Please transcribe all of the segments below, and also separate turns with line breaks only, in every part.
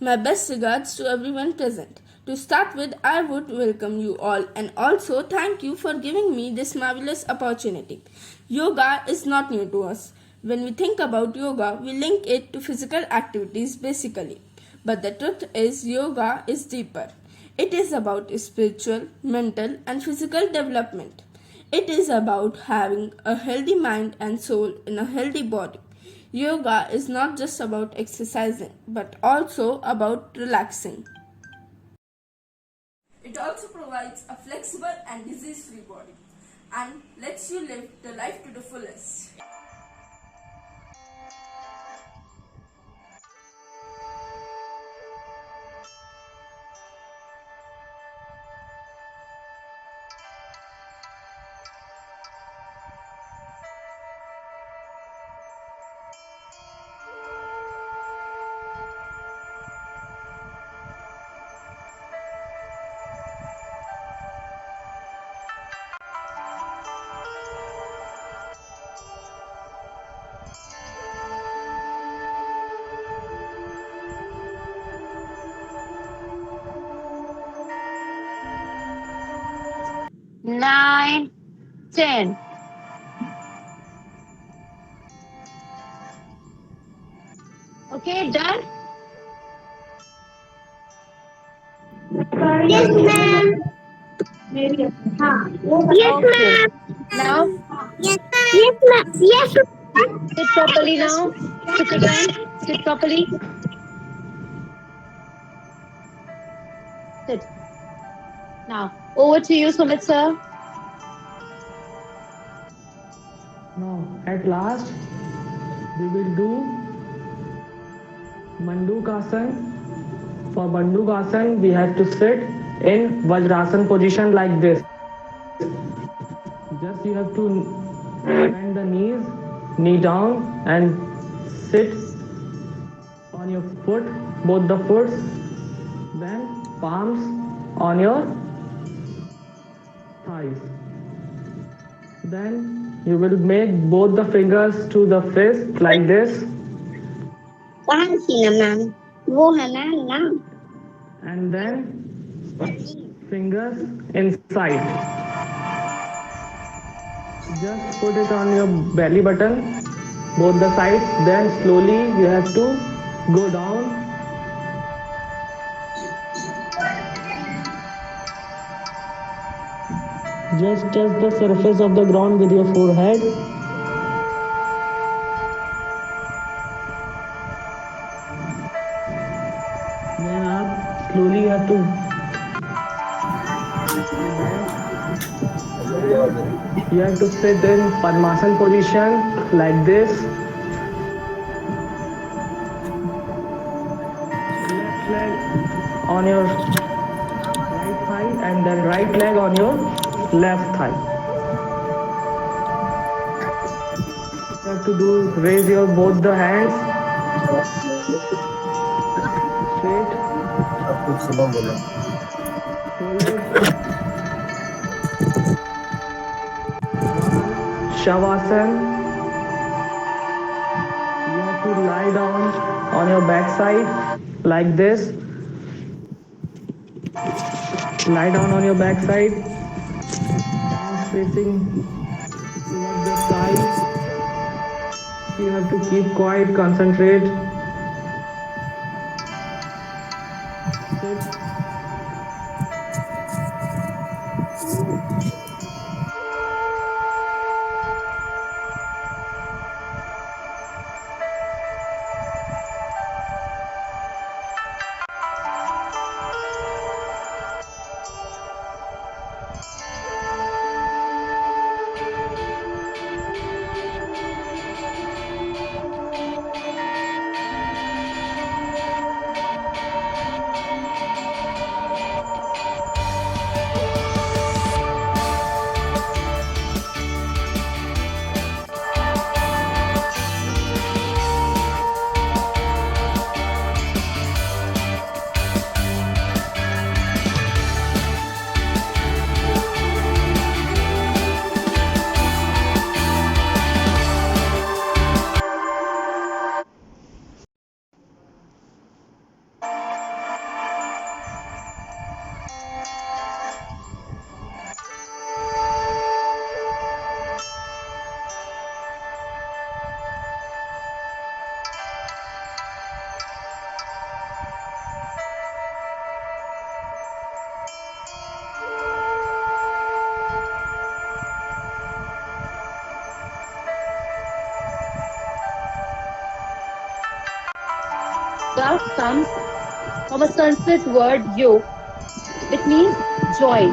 My best regards to everyone present. To start with, I would welcome you all and also thank you for giving me this marvelous opportunity. Yoga is not new to us. When we think about yoga, we link it to physical activities basically. But the truth is, yoga is deeper. It is about spiritual, mental, and physical development. It is about having a healthy mind and soul in a healthy body. Yoga is not just about exercising, but also about relaxing. It also provides a flexible and disease free body and lets you live the life to the fullest.
Nine, 10. Okay, done?
Yes, ma'am. Yes,
Okay.
ma'am.
Now,
Yes, ma'am. Yes, ma'am.
sit properly now. Sit again. Sit properly. Sit. Now, over to you, Sumit sir.
Now, at last, we will do Mandukasana. For Mandukasana, we have to sit in Vajrasana position like this. Just you have to bend the knees, knee down, and sit on your foot, both the foots, then palms on your thighs. Then you will make both the fingers to the fist like this,
कहाँ थी ना ma'am वो है ना नाम
and then fingers inside. Just put it on your belly button, both the sides. Then slowly you have to go down. Just touch the surface of the ground with your forehead. Then up slowly you have to you have to sit in Padmasana position like this. Left leg on your right thigh and then right leg on your left thigh. You have to do raise your both the hands straight. Hold it. Shavasana. You have to lie down on your backside like this. Lie down on your backside, hands facing towards the sky. You have to keep quiet, concentrate. Sit.
yoga comes from a Sanskrit word yog. It means join.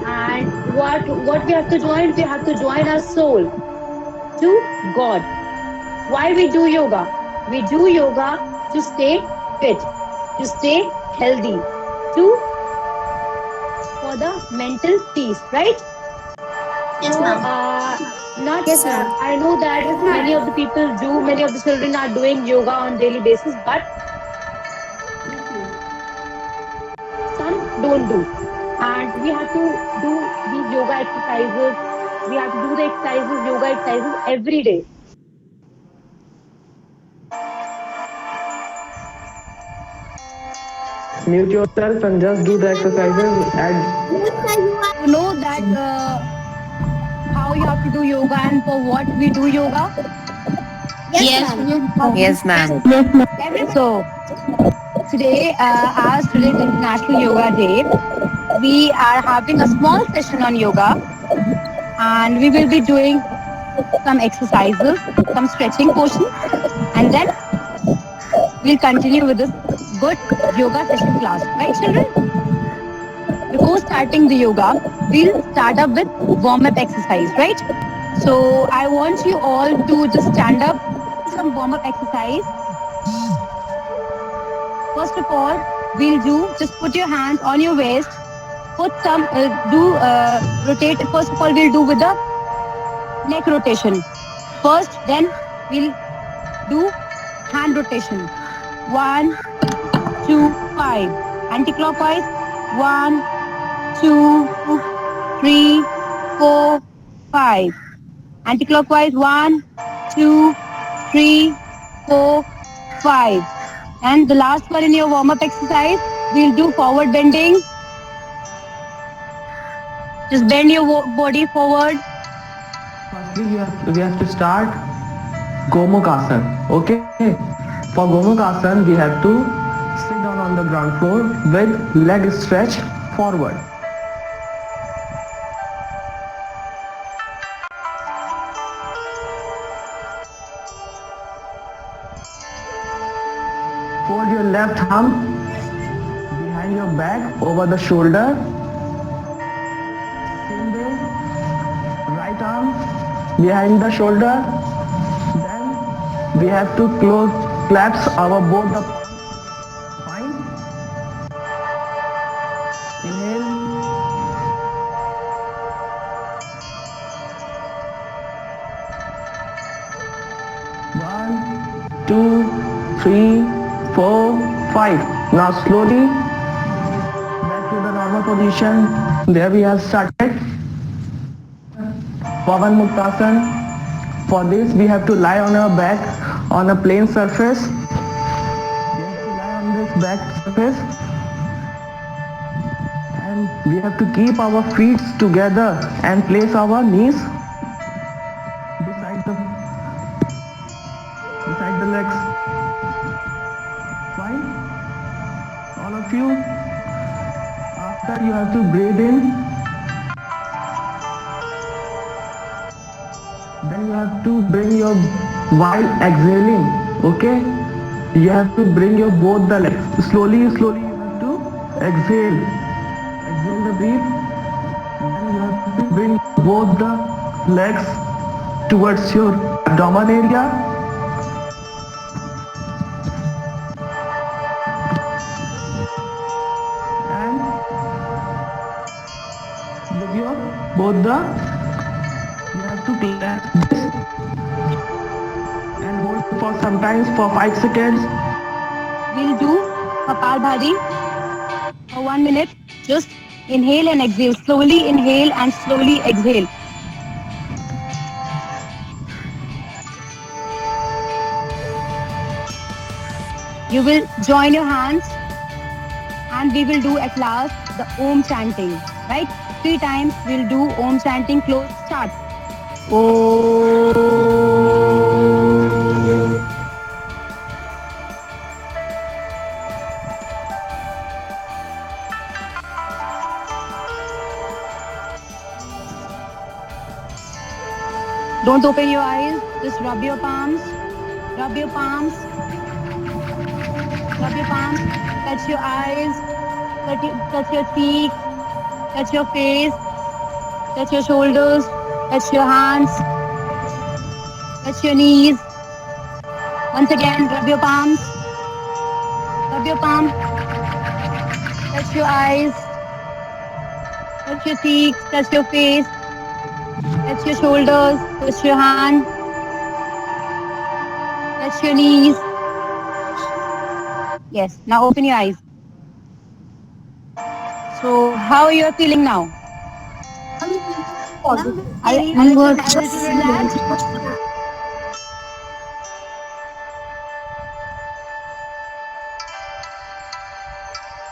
And what we have to join? We have to join our soul to God. Why we do yoga? We do yoga to stay fit, to stay healthy, to for the mental peace, right?
Yes,
So,
ma'am.
not
Yes, ma'am.
I know that many of the people do, many of the children are doing yoga on daily basis, but some don't do. And we have to do these yoga exercises. We have to do the exercises, yoga exercises every day.
Mute yourself and just do the exercises. Add
You know that how you have to do yoga and for what we do yoga.
Yes, ma'am.
Yes, ma'am.
So today, as today is International Yoga Day, we are having a small session on yoga, and we will be doing some exercises, some stretching portions, and then we'll continue with this good yoga session class. Right, children? Before starting the yoga, we'll start up with warm-up exercise, right? So I want you all to just stand up, some warm-up exercise. First of all, we'll do just put your hands on your waist. Put some rotate. First of all, we'll do with the neck rotation. First, then we'll do hand rotation. 1, 2, 5. Anti-clockwise. 1, 2, 3, 4, 5. Anti-clockwise. 1, 2, 3, 4, 5. And the last one in your warm-up exercise, we'll do forward bending. Just bend your body forward.
Firstly, we have to start Gomukhasana. Okay. For Gomukhasana, we have to sit down on the ground floor with leg stretch forward. Fold your left arm behind your back over the shoulder. Same way, right arm behind the shoulder. Then we have to collapse our both the spine. Inhale. One, two, three, 4, 5. Now slowly back to the normal position. There we have started Pavan Muktasana. For this we have to lie on our back on a plain surface. We have to lie on this back surface and we have to keep our feet together and place our knees beside the legs. Fine? All of you. After you have to breathe in. Then you have to bring your, while exhaling, okay? You have to bring your both the legs. Slowly you have to exhale. Exhale the breath. Then you have to bring both the legs towards your abdomen area. And with your both the, you have to clasp this and hold for sometimes for 5 seconds.
We'll do Kapalbhati for 1 minute. Just inhale and exhale. Slowly inhale and slowly exhale. You will join your hands and we will do at last the Om chanting. Right? 3 times we'll do Om chanting. Close. Start. Don't open your eyes. Just rub your palms. Rub your palms. Rub your palms, touch your eyes, touch your cheeks, touch your face, touch your shoulders, touch your hands, touch your knees. Once again, rub your palms, rub your palm, touch your eyes, touch your cheeks, touch your face, touch your shoulders, touch your hand, touch your knees. Yes, now open your eyes. So, how are you feeling now?
I'm
Are you a little relaxed?